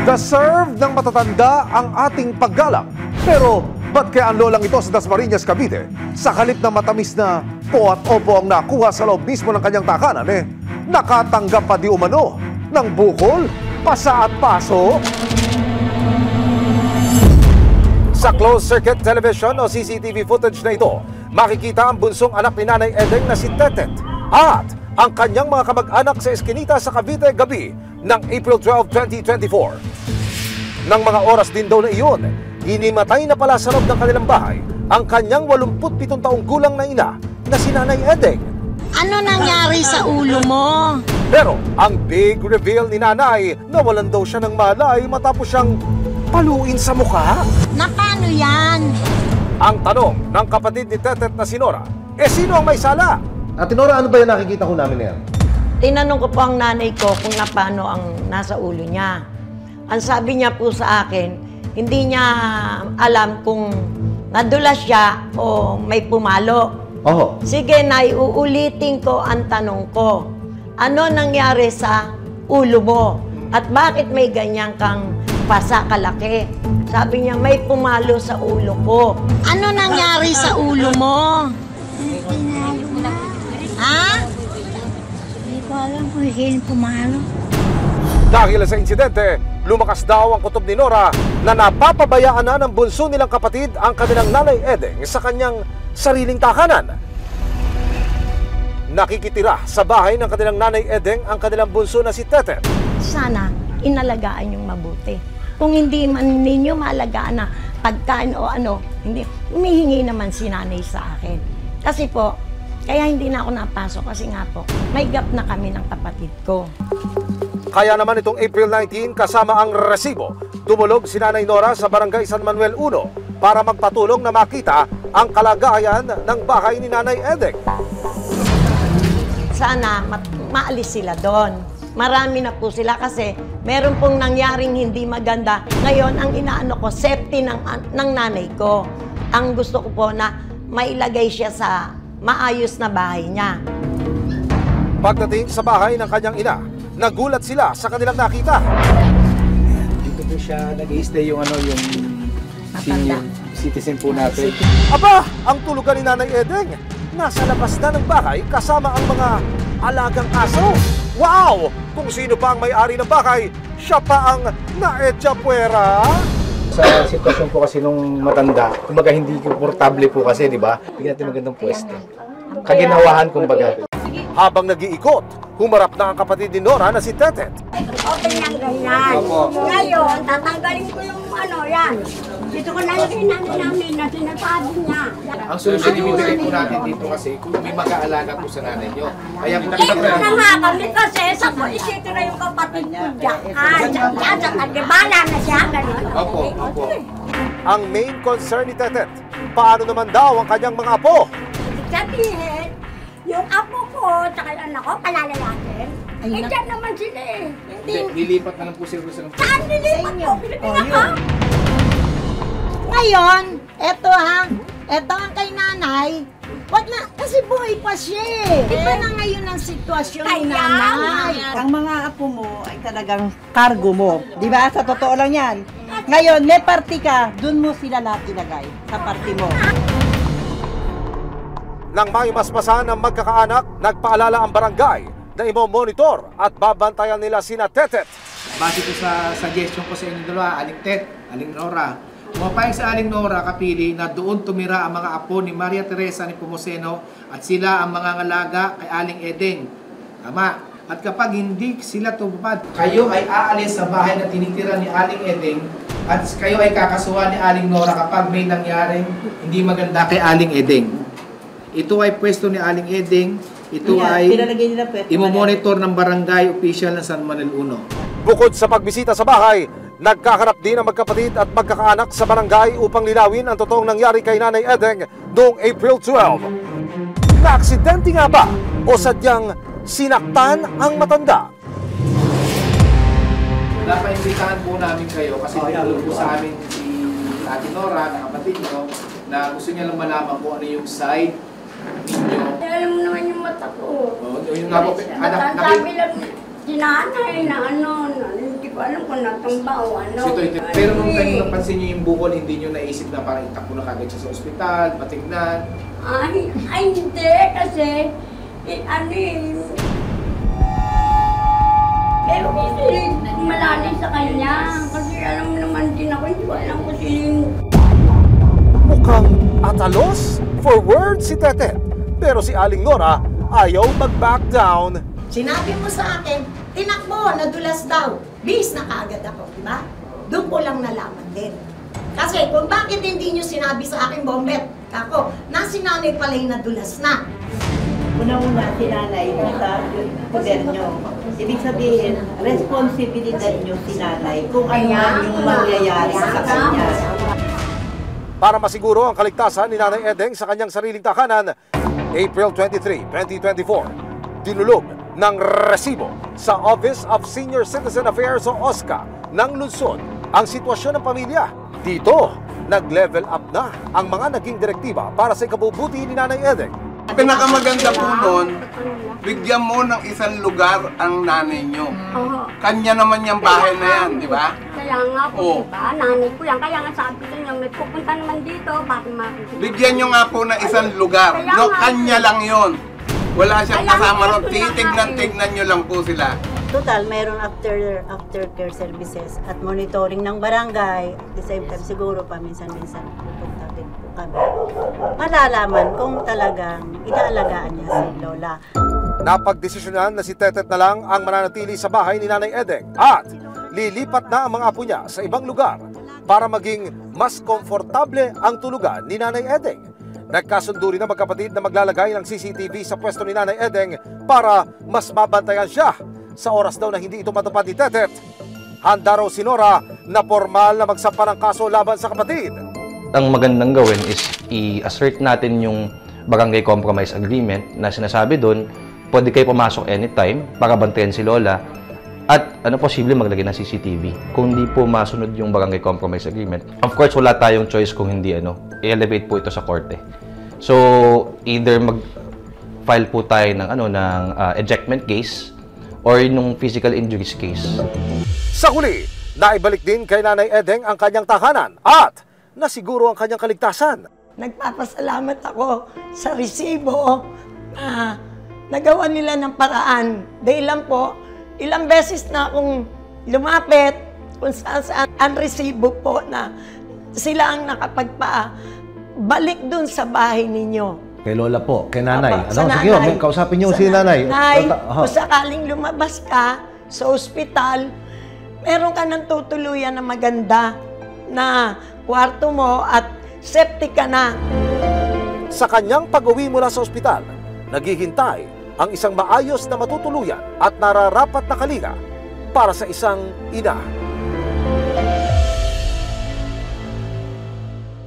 Deserve ng matatanda ang ating paggalang. Pero ba't kaya ang lolang ito sa Dasmariñas, Cavite, sa halip na matamis na po at opo ang nakuha sa loob mismo ng kanyang takanan, nakatanggap pa di umano ng bukol, pasa at paso? Sa closed-circuit television o CCTV footage na ito, makikita ang bunsong anak ni Nanay Edeng na si Tetet at ang kanyang mga kamag-anak sa eskinita sa Cavite gabi ng April 12, 2024. Nang mga oras din daw na iyon, hinimatay na pala sa loob ng kanilang bahay ang kanyang 87 taong gulang na ina na si Nanay Edeng. Ano nangyari sa ulo mo? Pero ang big reveal ni Nanay, nawalan daw siya ng malay matapos siyang paluin sa mukha. Na paano yan? Ang tanong ng kapatid ni Tetet na si Nora, sino ang may sala? Ate Nora, ano ba yung nakikita ko namin yan? Tinanong ko po ang nanay ko kung paano ang nasa ulo niya. Ang sabi niya po sa akin, hindi niya alam kung nadulas siya o may pumalo. Oo. Sige, Nay, uulitin ko ang tanong ko. Ano nangyari sa ulo mo? At bakit may ganyan kang pasa kalaki? Sabi niya, may pumalo sa ulo ko. Ano nangyari sa ulo mo? Ha? Hindi ko alam kung sino pumalo. Dahil sa insidente, lumakas daw ang kutob ni Nora na napapabayaan na ng bunso nilang kapatid ang kanilang Nanay Edeng sa kanyang sariling takanan. Nakikitira sa bahay ng kanilang Nanay Edeng ang kanilang bunso na si Tetet. Sana inalagaan yung mabuti. Kung hindi man ninyo maalagaan na pagkain o ano, hindi, humihingi naman si nanay sa akin. Kasi po, kaya hindi na ako napasok kasi nga po, may gap na kami ng kapatid ko. Kaya naman itong April 19 kasama ang resibo, dumulog si Nanay Nora sa Barangay San Manuel 1 para magpatulong na makita ang kalagayan ng bahay ni Nanay Edeng. Sana maalis sila doon. Marami na po sila kasi meron pong nangyaring hindi maganda. Ngayon, ang inaano ko, safety ng nanay ko. Ang gusto ko po na mailagay siya sa maayos na bahay niya. Pagdating sa bahay ng kanyang ina, nagulat sila sa kanilang nakita. Dito po siya nag-i-stay yung senior citizen po natin. Aba, ang tulugan ni Nanay Edeng, nasa labas na ng bahay kasama ang mga alagang aso. Wow! Kung sino pa ang may-ari ng bahay, siya pa ang naetsapuera. Sa sitwasyon po kasi nung matanda, kumbaga hindi komportable po kasi, di ba? Bigyan natin magandang pwesto. Kaginawahan, kumbaga. Habang nag-iikot, humarap na ang kapatid ni Nora na si Tetet. Okay lang ganyan. Ngayon, tatanggalin ko yung yan. Dito ko nalagay namin na sinasabi niya. Ang solusyon ibibigay po natin dito kasi kung may mag-aalaga po sa nanay nyo. Kaya Ito na nga kami kasi sa ko isitira yung kapatid ko dyan. Sa kagibala na siya, gano'n. Opo, opo. Ang main concern ni Tetet, paano naman daw ang kanyang mga apo? Sabihin, yung apo ko, tsaka yung anak ko, palalayakin. Diyan naman sila eh. Nilipat na lang po sila sa Saan nilipat ko? Pilipinas ka? Ngayon, eto ang kay nanay. Wag na, kasi buhay pa siya eh. Iba na ngayon ang sitwasyon ni nanay. Ang mga apo mo ay talagang cargo mo. Di ba? Sa totoo lang yan. Ngayon, may party ka, dun mo sila lahat ilagay sa party mo. Nang may masmasan ng magkakaanak, nagpaalala ang barangay na imo-monitor at babantayan nila sina Tetet. Base ko sa suggestion ko sa inyo dalawa, Aling Tet, Aling Nora. Pumapayag sa Aling Nora Kapili na doon tumira ang mga apo ni Maria Teresa ni Pomoceno at sila ang mga ngalaga kay Aling Edeng. Tama. At kapag hindi sila tumupad, kayo ay aalis sa bahay na tinitira ni Aling Edeng at kayo ay kakasuhan ni Aling Nora kapag may nangyaring hindi maganda kay Aling Edeng. Ito ay pwesto ni Aling Edeng. Ito ay imo-monitor ng barangay official ng San Manuel 1. Bukod sa pagbisita sa bahay, nagkaharap din ang magkapatid at magkakaanak sa barangay upang linawin ang totoong nangyari kay Nanay Edeng noong April 12. Naaksidente nga ba o sadyang sinaktan ang matanda? Napaimbitahan po namin kayo kasi tinulong po sa amin si Ate Nora, na kapatid nyo, na gusto niya lang malaman kung ano yung side ninyo. Alam mo naman yung mata ko. Yung nga po, Sabi lang, sinanay na hindi ko ko alam kung natumba o ano. Pero nung time napansin niyo yung bukol, hindi niyo naisip na parang itakbo na kagad siya sa ospital, matignan? Ay, hindi kasi, ano pero kasi malalay sa kanya. Kasi alam mo naman din ako, hindi ko alam kung sino yung Mukhang atalos for words si Tetet. Pero si Aling Nora ayaw mag-back down. Sinabi mo sa akin, tinakbo, nadulas daw. Bis na kaagad ako, di ba? Doon ko lang nalaman din. Kasi kung bakit hindi nyo sinabi sa akin, Bombet, ako, na si nanay pala yung nadulas na. Una-una, si nanay, sa poder nyo. Ibig sabihin, responsibilidad nyo si nanay kung ano man yung mangyayari sa kanya. Para masiguro ang kaligtasan ni Nanay Edeng sa kanyang sariling tahanan, April 23, 2024, dinulog ng resibo sa Office of Senior Citizen Affairs o OSCA ng lungsod ang sitwasyon ng pamilya. Dito, nag-level up na ang mga naging direktiba para sa ikabubuti ni Nanay Edeng. Pinakamaganda po nun, bigyan mo ng isang lugar ang nanay nyo. Oo. Kanya naman yung bahay na yan, di ba? Kaya nga po, Oo. diba? Nanay ko yan. Kaya nga sabi ko niya, may pupunta naman dito, bakit makikita? Bigyan nyo nga po ng isang lugar. No, kanya lang yon. Wala siyang kasama ron. Titignan nyo lang po sila. Total, mayroon aftercare services at monitoring ng barangay. At the same time, siguro paminsan-minsan pupunta din po kami. Malalaman kung talagang inaalagaan niya si Lola. Napagdesisyonan na si Tetet na lang ang mananatili sa bahay ni Nanay Edeng at lilipat na ang mga apo niya sa ibang lugar para maging mas komportable ang tulugan ni Nanay Edeng. Nagkasundo rin na magkapatid na maglalagay ng CCTV sa pwesto ni Nanay Edeng para mas mabantayan siya sa oras daw na hindi ito matupad ni Tetet. Handa raw si Nora na formal na magsampa ng kaso laban sa kapatid. Ang magandang gawin is i-assert natin yung barangay compromise agreement na sinasabi doon, pwede kayo pumasok anytime para bantayan si Lola at posible maglagay ng CCTV. Kung hindi po masunod yung barangay compromise agreement, of course wala tayong choice kung hindi i-elevate po ito sa korte. So either mag-file po tayo ng ejectment case or nung physical injuries case. Sa huli, naibalik din kay Nanay Edeng ang kanyang tahanan at nasiguro ang kanyang kaligtasan. Nagpapasalamat ako sa resibo na nagawa nila ng paraan. Dahil lang po, ilang beses na akong lumapit kung saan ang resibo po na sila ang nakapagpa-balik dun sa bahay ninyo. Kay Lola po, kay Nanay. Sa Sige, nanay. kausapin niyo Sa si Nanay. Nay, kung sakaling lumabas ka sa ospital, meron ka ng tutuluyan na maganda na kwarto mo at septic ka na. Sa kanyang pag-uwi mula sa ospital, naghihintay ang isang maayos na matutuluyan at nararapat na kalinga para sa isang ina.